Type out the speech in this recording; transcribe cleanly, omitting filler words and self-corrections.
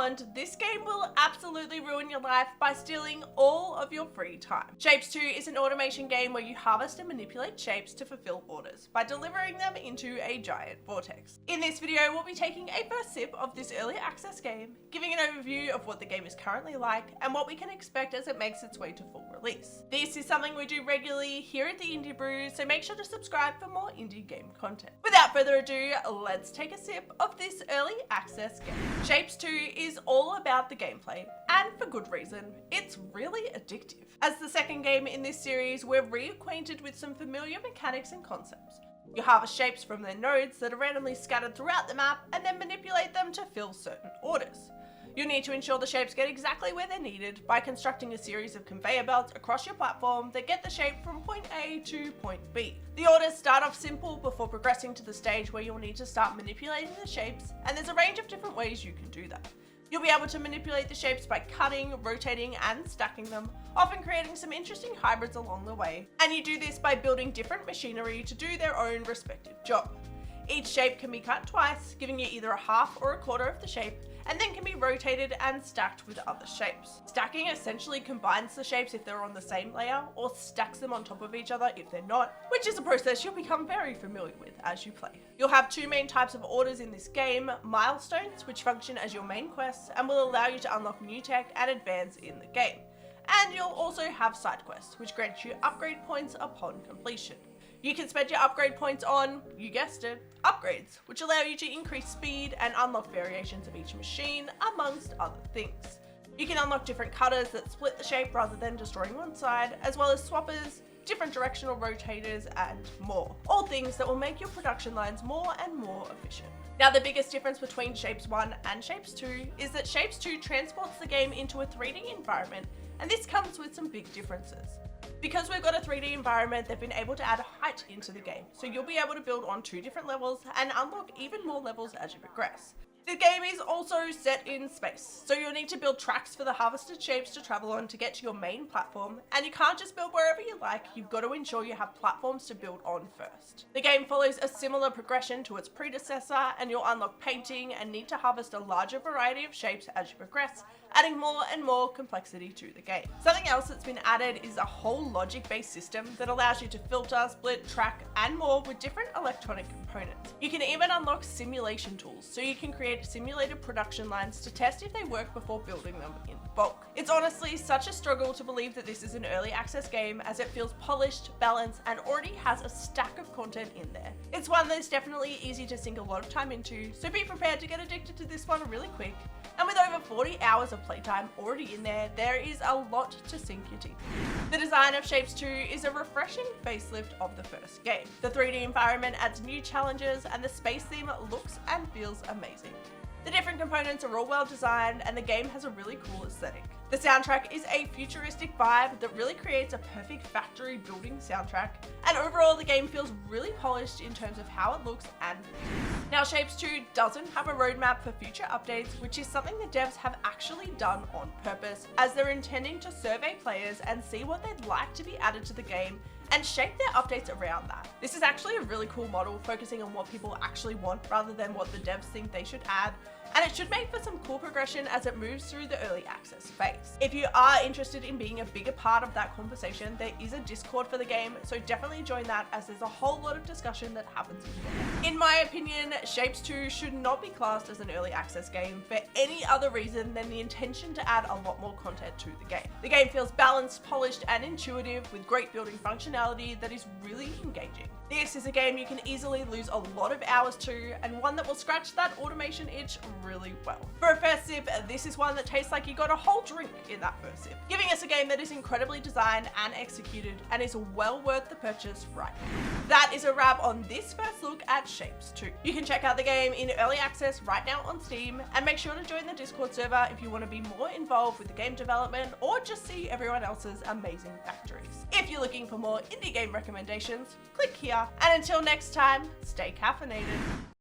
want, this game will absolutely ruin your life by stealing all of your free time. Shapez 2 is an automation game where you harvest and manipulate shapes to fulfill orders by delivering them into a giant vortex. In this video, we'll be taking a first sip of this early access game, giving an overview of what the game is currently like and what we can expect as it makes its way to full release. This is something we do regularly here at the Indie Brew, so make sure to subscribe for more indie game content. Without further ado, let's take a sip of this early access game. Shapez 2 is all about the gameplay, and for good reason. It's really addictive. As the second game in this series, we're reacquainted with some familiar mechanics and concepts. You harvest shapes from their nodes that are randomly scattered throughout the map and then manipulate them to fill certain orders. You'll need to ensure the shapes get exactly where they're needed by constructing a series of conveyor belts across your platform that get the shape from point A to point B. The orders start off simple before progressing to the stage where you'll need to start manipulating the shapes, and there's a range of different ways you can do that. You'll be able to manipulate the shapes by cutting, rotating, and stacking them, often creating some interesting hybrids along the way. And you do this by building different machinery to do their own respective job. Each shape can be cut twice, giving you either a half or a quarter of the shape, and then can be rotated and stacked with other shapes. Stacking essentially combines the shapes if they're on the same layer, or stacks them on top of each other if they're not, which is a process you'll become very familiar with as you play. You'll have two main types of orders in this game: milestones, which function as your main quests and will allow you to unlock new tech and advance in the game. And you'll also have side quests, which grant you upgrade points upon completion. You can spend your upgrade points on, you guessed it, upgrades, which allow you to increase speed and unlock variations of each machine, amongst other things. You can unlock different cutters that split the shape rather than destroying one side, as well as swappers, different directional rotators, and more. All things that will make your production lines more and more efficient. Now, the biggest difference between Shapez 1 and Shapez 2 is that Shapez 2 transports the game into a 3D environment, and this comes with some big differences. Because we've got a 3D environment, they've been able to add height into the game, so you'll be able to build on 2 different levels and unlock even more levels as you progress. The game is also set in space, so you'll need to build tracks for the harvested shapes to travel on to get to your main platform, and you can't just build wherever you like, you've got to ensure you have platforms to build on first. The game follows a similar progression to its predecessor, and you'll unlock painting and need to harvest a larger variety of shapes as you progress, adding more and more complexity to the game. Something else that's been added is a whole logic-based system that allows you to filter, split, track, and more with different electronic components. You can even unlock simulation tools, so you can create simulated production lines to test if they work before building them in bulk. It's honestly such a struggle to believe that this is an early access game, as it feels polished, balanced, and already has a stack of content in there. It's one that's definitely easy to sink a lot of time into, so be prepared to get addicted to this one really quick. And with over 40 hours of playtime already in there is a lot to sink your teeth in. The design of Shapez 2 is a refreshing facelift of the first game. The 3D environment adds new challenges, and the space theme looks and feels amazing. The different components are all well designed, and the game has a really cool aesthetic. The soundtrack is a futuristic vibe that really creates a perfect factory building soundtrack, and overall the game feels really polished in terms of how it looks and feels. Now, Shapez 2 doesn't have a roadmap for future updates, which is something the devs have actually done on purpose, as they're intending to survey players and see what they'd like to be added to the game and shape their updates around that. This is actually a really cool model, focusing on what people actually want rather than what the devs think they should add, and it should make for some cool progression as it moves through the early access phase. If you are interested in being a bigger part of that conversation, there is a Discord for the game, so definitely join that, as there's a whole lot of discussion that happens in there. In my opinion, Shapez 2 should not be classed as an early access game for any other reason than the intention to add a lot more content to the game. The game feels balanced, polished, and intuitive, with great building functionality that is really engaging. This is a game you can easily lose a lot of hours to, and one that will scratch that automation itch really well. For a first sip, this is one that tastes like you got a whole drink in that first sip, giving us a game that is incredibly designed and executed and is well worth the purchase right now. That is a wrap on this first look at Shapez 2. You can check out the game in early access right now on Steam, and make sure to join the Discord server if you want to be more involved with the game development or just see everyone else's amazing factories. If you're looking for more indie game recommendations, click here, and until next time, stay caffeinated.